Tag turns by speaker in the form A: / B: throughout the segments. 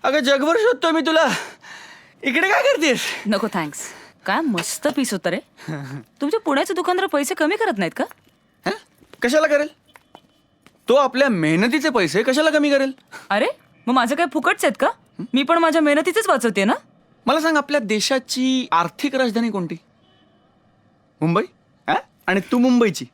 A: अगं जगभर शोधतोय मी तुला. इकडे काय करतेस?
B: नको थँक्स. काय मस्त पीस होतं रे. तुमच्या पुण्याचे दुकानदार पैसे कमी करत नाहीत का?
A: हं? कशाला करेल तो? आपल्या मेहनतीचे पैसे कशाला कमी करेल?
B: अरे मग माझं काय फुकटच आहेत का? मी पण माझ्या मेहनतीचेच वाचवते ना.
A: मला सांग, आपल्या देशाची आर्थिक राजधानी कोणती? मुंबई. हं? आणि तू मुंबईची.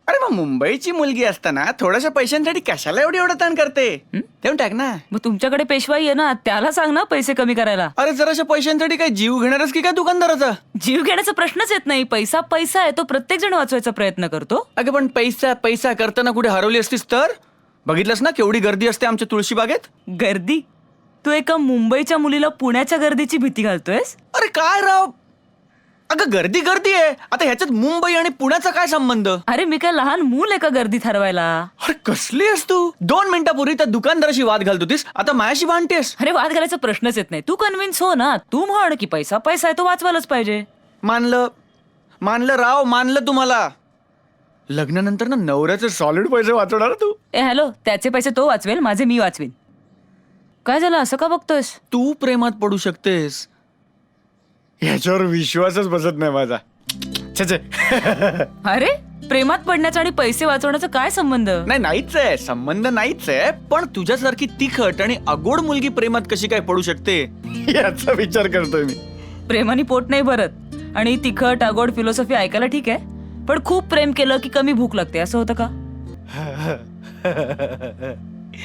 A: अरे मग मुंबईची मुलगी असताना थोड्याशा पैशांसाठी कशाला एवढं ताण करते? देऊन टाक ना.
B: मग तुमच्याकडे पेशवाई आहे ना, त्याला सांग ना पैसे कमी करायला.
A: अरे जराशा पैशांसाठी काय जीव घेणारच की काय दुकानदाराचा?
B: जीव घेण्याचा प्रश्नच येत नाही. पैसा पैसा आहे, तो प्रत्येक जण वाचवायचा प्रयत्न करतो.
A: अगं पण पैसा पैसा करताना कुठे हरवली असतीस तर? बघितलंस ना केवढी गर्दी असते आमच्या तुळशीबागेत?
B: गर्दी? तू एका मुंबईच्या मुलीला पुण्याच्या गर्दीची भीती घालतोयस?
A: अरे काय राव, अगं गर्दी गर्दी आहे. आता ह्याच्यात मुंबई आणि पुण्याचा काय संबंध?
B: अरे मी काय लहान मूल आहे का गर्दी ठरवायला?
A: अरे कसली आहेस तू? 2 मिनिटापूर्वी त्या दुकानदाराशी वाद घालत होतीस, आता माझ्याशी भांडतेस.
B: अरे वाद घालायचा प्रश्नच येत नाही. तू कन्व्हिन्स हो ना. तू म्हण की पैसा पैसा आहे, तो वाचवायलाच पाहिजे.
A: मानलं राव, मानलं तुम्हाला. लग्नानंतर ना नवऱ्याचे सॉलिड पैसे वाचवणार तू.
B: हॅलो, त्याचे पैसे तो वाचवेल, माझे मी वाचवीन. काय झालं, असं का बघतोयस?
A: तू प्रेमात पडू शकतेस ह्याच्यावर विश्वासच बसत नाही माझा. छे
B: अरे प्रेमात पडण्याचा आणि पैसे वाचवण्याचा काय संबंध?
A: नाहीच आहे, संबंध नाहीच आहे. पण तुझ्यासारखी तिखट आणि अगोड मुलगी प्रेमात कशी काय पडू शकते याचा विचार करतोय मी.
B: प्रेमाने पोट नाही भरत. आणि तिखट अगोड फिलॉसॉफी ऐकायला ठीक आहे, पण खूप प्रेम केलं की कमी भूक लागते, असं होतं का?